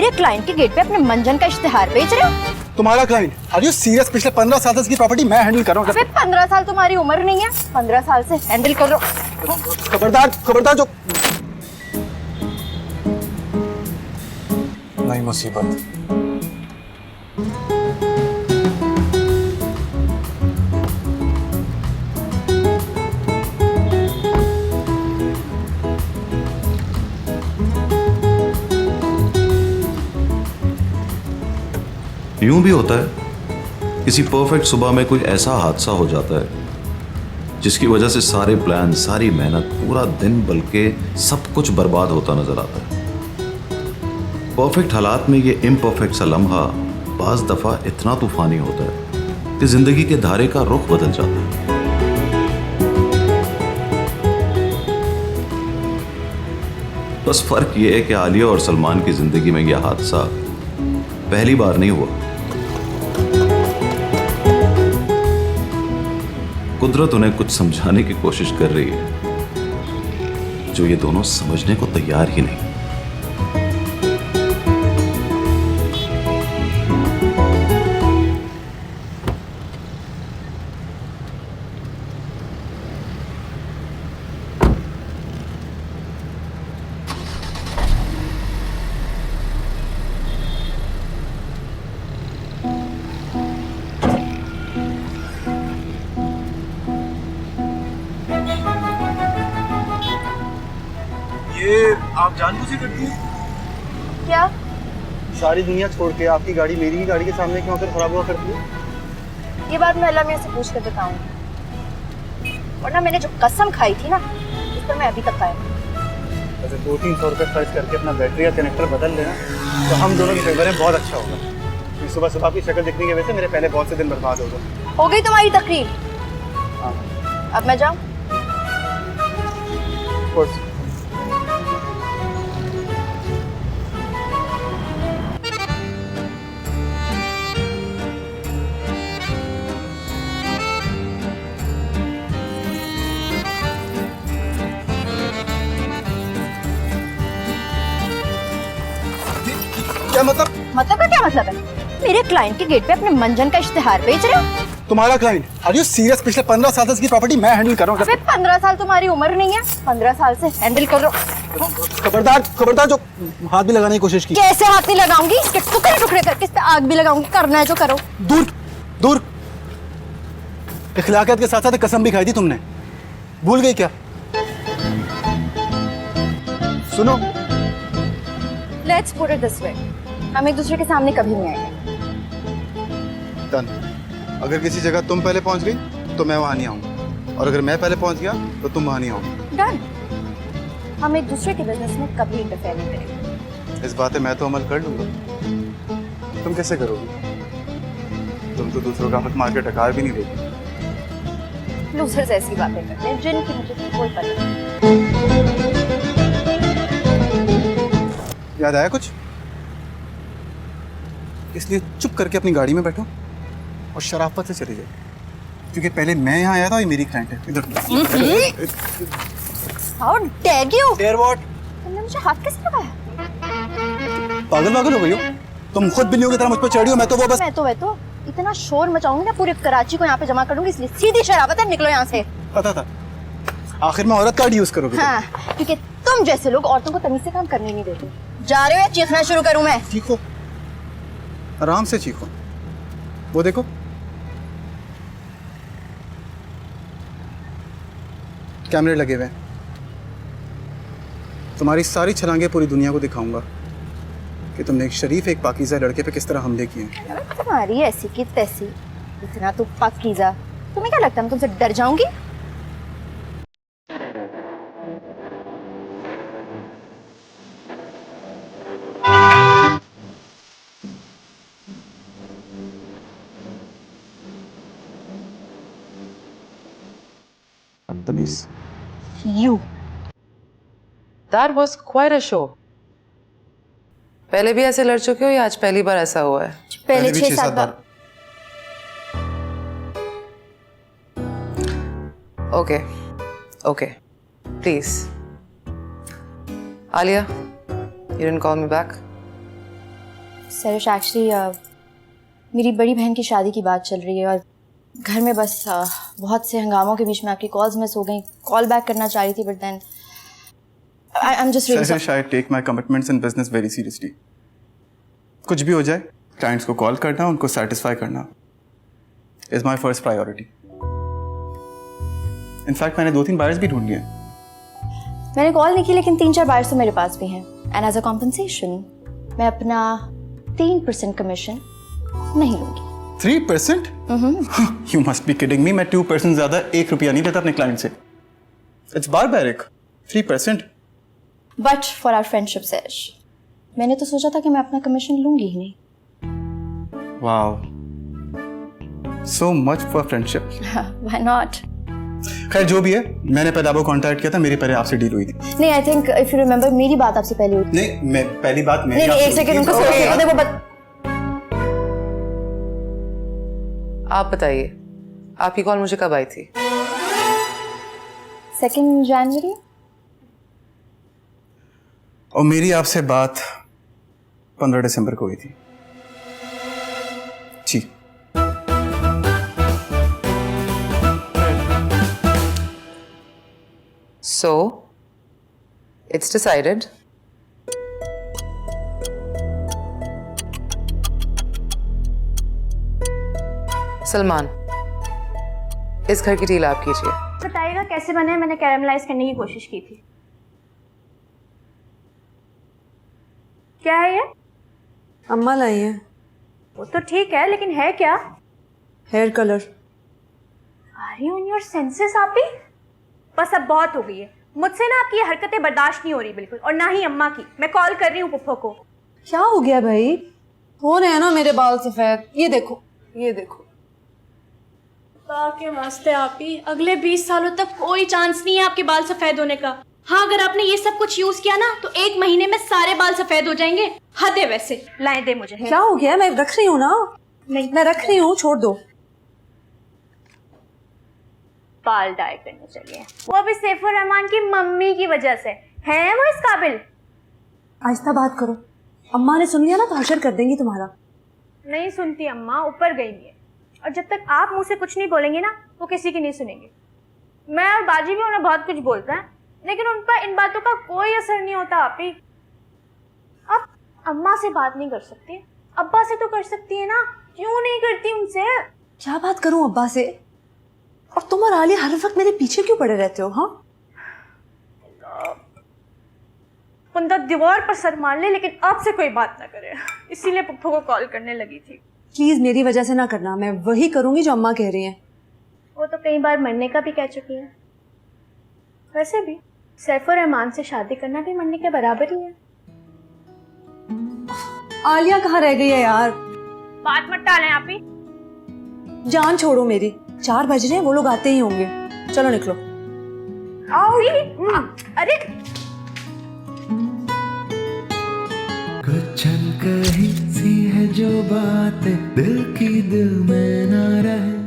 मेरे क्लाइंट के गेट पे अपने मंजन का इश्तिहार बेच रहे हो? तुम्हारा क्लाइंट? Are you serious? पिछले 15 साल से इसकी प्रॉपर्टी मैं हैंडल कर रहा हूँ। अबे 15 साल तुम्हारी उम्र नहीं है, 15 साल से हैंडल कर रहे हो। खबरदार खबरदार, जो नई मुसीबत। यूं भी होता है, किसी परफेक्ट सुबह में कोई ऐसा हादसा हो जाता है जिसकी वजह से सारे प्लान, सारी मेहनत, पूरा दिन बल्कि सब कुछ बर्बाद होता नजर आता है। परफेक्ट हालात में ये इम्परफेक्ट सा लम्हा बाज दफा इतना तूफानी होता है कि जिंदगी के धारे का रुख बदल जाता है। बस फर्क ये है कि आलिया और सलमान की जिंदगी में यह हादसा पहली बार नहीं हुआ। कुदरत उन्हें कुछ समझाने की कोशिश कर रही है जो ये दोनों समझने को तैयार ही नहीं। ये आप जानबूझ के करती हैं? क्या? सारी दुनिया छोड़ के आपकी गाड़ी मेरी ही गाड़ी के सामने क्यों आकर खराब हुआ करती है? ये बात मैं अल्लाह मियां से पूछ कर बताऊंगी, वरना मैंने जो कसम खाई थी ना, उस पर मैं अभी तक कायम हूं। वैसे 200-300 रुपये खर्च करके अपना बैटरी या कनेक्टर बदल लेना तो हम दोनों की फेवर में बहुत अच्छा होगा। सुबह सुबह आपकी शक्ल देखने की वजह से मेरे पहले बहुत से दिन बर्बाद हो गए। हो गई तुम्हारी तकरीर? हाँ। अब मैं जाऊं? क्या मतलब? मतलब का क्या मतलब है? मेरे क्लाइंट के गेट पे अपने मंजन का इश्तिहार बेच रहे हो? तुम्हारा क्लाइंट? Are you serious? पिछले 15 साल से इसकी प्रॉपर्टी मैं हैंडल कर रहा हूँ। अबे 15 साल तुम्हारी उम्र नहीं है, 15 साल से हैंडल कर रहे हो। खबरदार खबरदार, जो हाथ भी लगाने की कोशिश की। कैसे हाथ नहीं लगाऊंगी? इसके टुकड़े टुकड़े करके इस पे आग भी लगाऊंगी। करना है जो करो। दूर दूर। इखलाकियत के साथ साथ कसम भी खाई थी तुमने, भूल गई क्या? सुनो, let's put it this way, हम एक दूसरे के सामने कभी नहीं आएंगे। डन। अगर किसी जगह तुम पहले पहुंच गई तो मैं वहां नहीं आऊंगा, और अगर मैं पहले पहुंच गया तो तुम वहां नहीं आओगे। डन। हम एक दूसरे के बिजनेस में कभी इंटरफेयर नहीं करेंगे। इस बात पे मैं तो अमल कर लूंगा। तुम कैसे करोगे? तुम तो दूसरों का हक मार के टकार भी नहीं देती। लूजर्स ऐसी बातें करते हैं जिनकी मुझे कोई पता नहीं। याद आया कुछ? इसलिए चुप करके अपनी गाड़ी में बैठो और शराफत से चली जाए, क्योंकि पहले मैं यहाँ आया था, ये मेरी क्लाइंट है। इधर। How dare you? Dare what? तुमने मुझे हाथ कैसे लगाया? पागल पागल हो गई हो तुम? खुद बिल्लियों की तरह मुझ पर चढ़ी हो। मैं तो इतना शोर मचाऊंगी ना, पूरे कराची को यहाँ पे जमा कर दूंगी, इसलिए सीधी शराबत है, निकलो यहाँ से। पता था, आखिर में औरत कार्ड यूज करोगे। हाँ, क्योंकि तुम जैसे लोग औरतों को तमीज से काम करने नहीं देते। जा रहे हो या चीखना शुरू करूं मैं? चीखो, आराम से चीखो। वो देखो, कैमरे लगे हुए हैं। तुम्हारी सारी छलांगे पूरी दुनिया को दिखाऊंगा कि तुमने एक शरीफ, एक पाकीज़ा लड़के पे किस तरह हमले किए हैं। तुम्हारी ऐसी की तैसी, इतना तो पाकीज़ा। तुम्हें क्या लगता है मैं तुमसे डर जाऊंगी? You. That was quite a show. पहले भी ऐसे लड़ चुके हो या आज पहली बार ऐसा हुआ है? पहले 6-7 बार। Okay, okay, please. Alia, you didn't call me back. Sarish actually मेरी बड़ी बहन की शादी की बात चल रही है और घर में बस बहुत से हंगामों के बीच में आपकी कॉल्स मिस हो गई। कॉल बैक करना चाह रही थी but then I am just really serious, I take my commitments in business very seriously. कुछ भी हो जाए, क्लाइंट्स को कॉल करना, उनको सेटिस्फाई करना is my first priority. In fact मैंने 2-3 बायर्स भी ढूंढ लिए। मैंने कॉल नहीं की लेकिन 3-4 बायर्स तो मेरे पास भी हैं एंड एज अ कॉम्पनसेशन मैं अपना 3% कमीशन नहीं लूंगी। 3%? You must be kidding me. मैं 2% ज्यादा 1 रुपया नहीं लेता अपने क्लाइंट से। It's barbaric. 3%. But for our friendship sash मैंने तो सोचा था कि मैं अपना कमीशन लूंगी ही नहीं। Wow. So much for friendship. Why not? खैर जो भी है, मैंने पहले आपको कांटेक्ट किया था, मेरी पहले आपसे डील हुई थी। नहीं, I think if you remember मेरी बात आपसे पहले हुई थी। नहीं, मैं पहली बात नहीं, एक सेकंड उनको सोचने दो। देखो आप बताइए, आपकी कॉल मुझे कब आई थी? 2 जनवरी। और मेरी आपसे बात 15 दिसंबर को हुई थी। जी। So, it's decided. सलमान, इस घर की डील आप कीजिए। बताइएगा कैसे बने? मैंने कैरेमलाइज करने की कोशिश की थी। क्या है ये? अम्मा लाई है। वो तो ठीक है लेकिन है क्या? Hair colour. Are you in your senses आप भी? बस अब बहुत हो गई है। मुझसे ना आपकी ये हरकतें बर्दाश्त नहीं हो रही बिल्कुल, और ना ही अम्मा की। मैं कॉल कर रही हूँ पुप्पो को। क्या हो गया भाई? हो रहे हैं ना मेरे बाल सफेद। ये देखो, ये देखो। के वास्ते आप ही, अगले 20 सालों तक कोई चांस नहीं है आपके बाल सफेद होने का। हाँ, अगर आपने ये सब कुछ यूज किया ना तो 1 महीने में सारे बाल सफेद हो जाएंगे। हद है वैसे। लाएं दे मुझे। क्या हो गया? मैं रख रही हूँ ना। नहीं, मैं रख रही हूँ, छोड़ दो। बाल डाई करने चलिए। वो भी सैफुर रहमान की मम्मी की वजह से। हैं वो इस काबिल? आहिस्ता बात करो, अम्मा ने सुन लिया ना तो हशर कर देंगी तुम्हारा। नहीं सुनती अम्मा, ऊपर गई है। और जब तक आप मुंह से कुछ नहीं बोलेंगे ना वो किसी की नहीं सुनेंगे। मैं और बाजी भी उन्हें बहुत कुछ बोलता है लेकिन उन पर इन बातों का कोई असर नहीं होता। आप ही आप अम्मा से बात नहीं कर सकती, अब्बा से तो कर सकती है ना। क्यों नहीं करती उनसे? क्या बात करूं अब्बा से? और तुम और आलिया हर वक्त मेरे पीछे क्यों पड़े रहते हो? हाँ, बंदा दीवार पर सर मार ले लेकिन आपसे कोई बात ना करे। इसीलिए पप्पू को कॉल करने लगी थी। प्लीज मेरी वजह से ना करना, मैं वही करूंगी जो अम्मा कह रही हैं। वो तो कई बार मरने का भी कह चुकी है। वैसे भी सैफुर रहमान से शादी करना भी मरने के बराबर ही है। आलिया कहाँ रह गई है यार? बात मत टालें आप ही। जान छोड़ो मेरी। 4 बज रहे हैं, वो लोग आते ही होंगे। चलो निकलो। आओ ही। अरे कुछ कहीं सी है जो बात दिल की दिल में ना रहे।